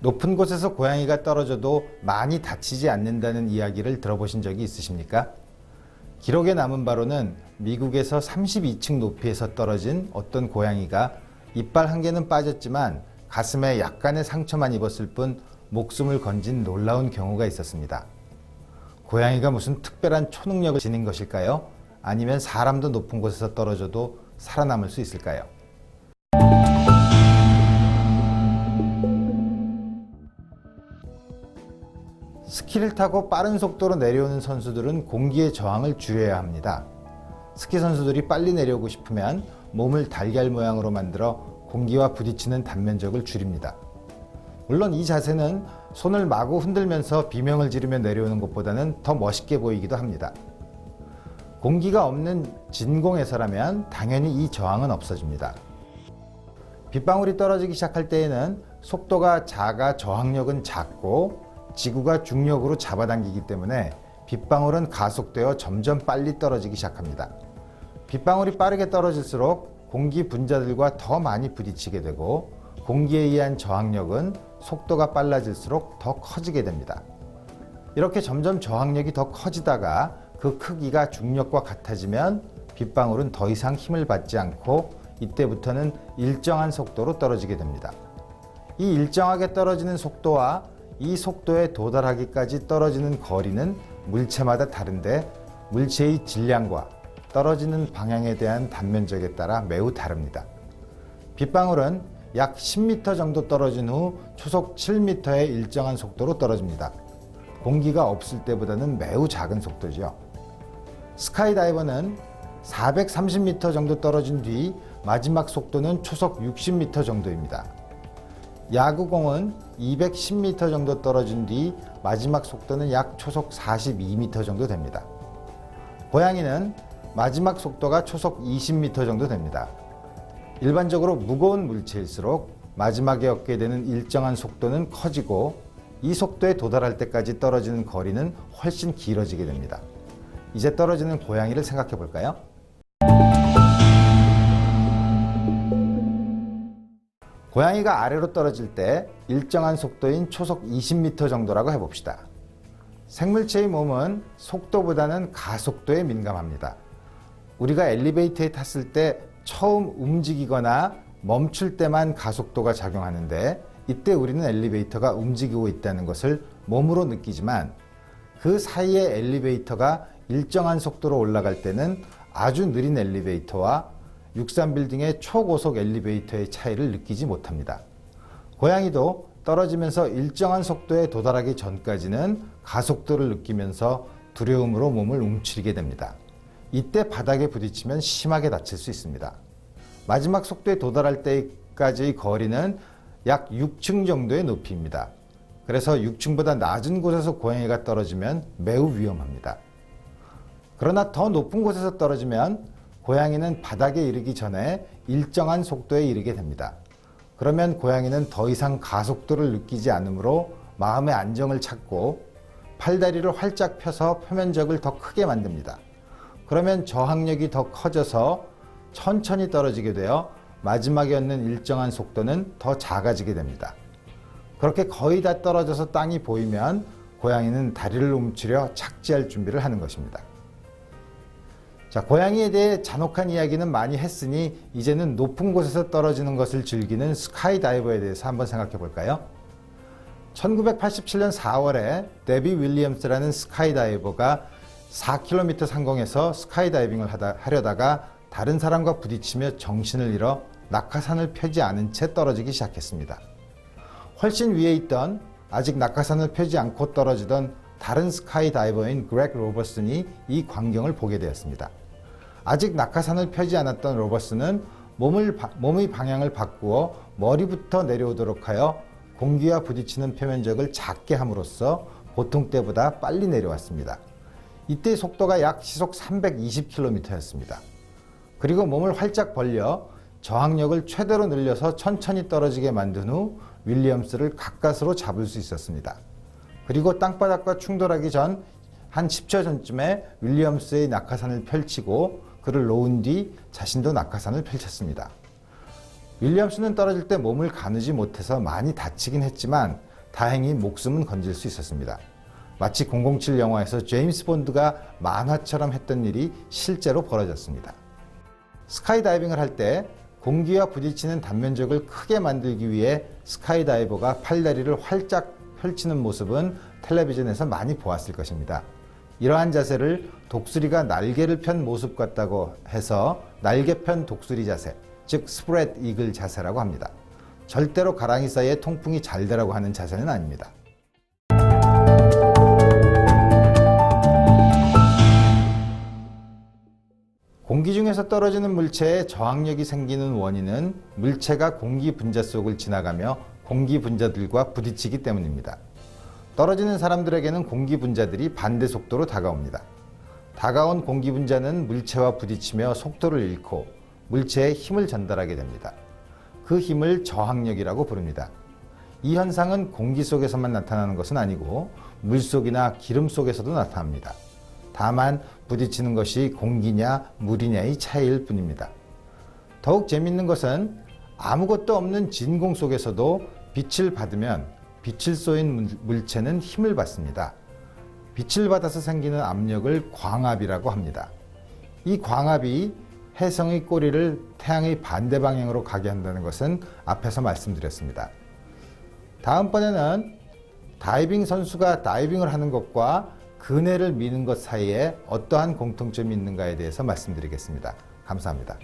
높은 곳에서 고양이가 떨어져도 많이 다치지 않는다는 이야기를 들어보신 적이 있으십니까? 기록에 남은 바로는 미국에서 32층 높이에서 떨어진 어떤 고양이가 이빨 한 개는 빠졌지만 가슴에 약간의 상처만 입었을 뿐 목숨을 건진 놀라운 경우가 있었습니다. 고양이가 무슨 특별한 초능력을 지닌 것일까요? 아니면 사람도 높은 곳에서 떨어져도 살아남을 수 있을까요? 스키를 타고 빠른 속도로 내려오는 선수들은 공기의 저항을 줄여야 합니다. 스키 선수들이 빨리 내려오고 싶으면 몸을 달걀 모양으로 만들어 공기와 부딪히는 단면적을 줄입니다. 물론 이 자세는 손을 마구 흔들면서 비명을 지르며 내려오는 것보다는 더 멋있게 보이기도 합니다. 공기가 없는 진공에서라면 당연히 이 저항은 없어집니다. 빗방울이 떨어지기 시작할 때에는 속도가 작아 저항력은 작고 지구가 중력으로 잡아당기기 때문에 빗방울은 가속되어 점점 빨리 떨어지기 시작합니다. 빗방울이 빠르게 떨어질수록 공기 분자들과 더 많이 부딪히게 되고 공기에 의한 저항력은 속도가 빨라질수록 더 커지게 됩니다. 이렇게 점점 저항력이 더 커지다가 그 크기가 중력과 같아지면 빗방울은 더 이상 힘을 받지 않고 이때부터는 일정한 속도로 떨어지게 됩니다. 이 일정하게 떨어지는 속도와 이 속도에 도달하기까지 떨어지는 거리는 물체마다 다른데 물체의 질량과 떨어지는 방향에 대한 단면적에 따라 매우 다릅니다. 빗방울은 약 10m 정도 떨어진 후 초속 7m의 일정한 속도로 떨어집니다. 공기가 없을 때보다는 매우 작은 속도죠. 스카이다이버는 430m 정도 떨어진 뒤 마지막 속도는 초속 60m 정도입니다. 야구공은 210m 정도 떨어진 뒤 마지막 속도는 약 초속 42m 정도 됩니다. 고양이는 마지막 속도가 초속 20m 정도 됩니다. 일반적으로 무거운 물체일수록 마지막에 얻게 되는 일정한 속도는 커지고 이 속도에 도달할 때까지 떨어지는 거리는 훨씬 길어지게 됩니다. 이제 떨어지는 고양이를 생각해 볼까요? 고양이가 아래로 떨어질 때 일정한 속도인 초속 20m 정도라고 해봅시다. 생물체의 몸은 속도보다는 가속도에 민감합니다. 우리가 엘리베이터에 탔을 때 처음 움직이거나 멈출 때만 가속도가 작용하는데 이때 우리는 엘리베이터가 움직이고 있다는 것을 몸으로 느끼지만 그 사이에 엘리베이터가 일정한 속도로 올라갈 때는 아주 느린 엘리베이터와 63빌딩의 초고속 엘리베이터의 차이를 느끼지 못합니다. 고양이도 떨어지면서 일정한 속도에 도달하기 전까지는 가속도를 느끼면서 두려움으로 몸을 움츠리게 됩니다. 이때 바닥에 부딪히면 심하게 다칠 수 있습니다. 마지막 속도에 도달할 때까지의 거리는 약 6층 정도의 높이입니다. 그래서 6층보다 낮은 곳에서 고양이가 떨어지면 매우 위험합니다. 그러나 더 높은 곳에서 떨어지면 고양이는 바닥에 이르기 전에 일정한 속도에 이르게 됩니다. 그러면 고양이는 더 이상 가속도를 느끼지 않으므로 마음의 안정을 찾고 팔다리를 활짝 펴서 표면적을 더 크게 만듭니다. 그러면 저항력이 더 커져서 천천히 떨어지게 되어 마지막에 얻는 일정한 속도는 더 작아지게 됩니다. 그렇게 거의 다 떨어져서 땅이 보이면 고양이는 다리를 움츠려 착지할 준비를 하는 것입니다. 자, 고양이에 대해 잔혹한 이야기는 많이 했으니 이제는 높은 곳에서 떨어지는 것을 즐기는 스카이다이버에 대해서 한번 생각해 볼까요? 1987년 4월에 데비 윌리엄스라는 스카이다이버가 4km 상공에서 스카이다이빙을 하려다가 다른 사람과 부딪히며 정신을 잃어 낙하산을 펴지 않은 채 떨어지기 시작했습니다. 훨씬 위에 있던 아직 낙하산을 펴지 않고 떨어지던 다른 스카이다이버인 그렉 로버슨이 이 광경을 보게 되었습니다. 아직 낙하산을 펴지 않았던 로버슨은 몸의 방향을 바꾸어 머리부터 내려오도록 하여 공기와 부딪히는 표면적을 작게 함으로써 보통 때보다 빨리 내려왔습니다. 이때 속도가 약 시속 320km였습니다. 그리고 몸을 활짝 벌려 저항력을 최대로 늘려서 천천히 떨어지게 만든 후 윌리엄스를 가까스로 잡을 수 있었습니다. 그리고 땅바닥과 충돌하기 전 한 10초 전쯤에 윌리엄스의 낙하산을 펼치고 그를 놓은 뒤 자신도 낙하산을 펼쳤습니다. 윌리엄스는 떨어질 때 몸을 가누지 못해서 많이 다치긴 했지만 다행히 목숨은 건질 수 있었습니다. 마치 007 영화에서 제임스 본드가 만화처럼 했던 일이 실제로 벌어졌습니다. 스카이다이빙을 할 때 공기와 부딪히는 단면적을 크게 만들기 위해 스카이다이버가 팔다리를 활짝 펼치는 모습은 텔레비전에서 많이 보았을 것입니다. 이러한 자세를 독수리가 날개를 편 모습 같다고 해서 날개 편 독수리 자세, 즉 스프레드 이글 자세라고 합니다. 절대로 가랑이 사이에 통풍이 잘 되라고 하는 자세는 아닙니다. 공기 중에서 떨어지는 물체에 저항력이 생기는 원인은 물체가 공기 분자 속을 지나가며 공기 분자들과 부딪히기 때문입니다. 떨어지는 사람들에게는 공기 분자들이 반대 속도로 다가옵니다. 다가온 공기 분자는 물체와 부딪히며 속도를 잃고 물체에 힘을 전달하게 됩니다. 그 힘을 저항력이라고 부릅니다. 이 현상은 공기 속에서만 나타나는 것은 아니고 물속이나 기름 속에서도 나타납니다. 다만 부딪히는 것이 공기냐 물이냐의 차이일 뿐입니다. 더욱 재미있는 것은 아무것도 없는 진공 속에서도 빛을 받으면 빛을 쏘인 물체는 힘을 받습니다. 빛을 받아서 생기는 압력을 광압이라고 합니다. 이 광압이 혜성의 꼬리를 태양의 반대 방향으로 가게 한다는 것은 앞에서 말씀드렸습니다. 다음번에는 다이빙 선수가 다이빙을 하는 것과 그네를 미는 것 사이에 어떠한 공통점이 있는가에 대해서 말씀드리겠습니다. 감사합니다.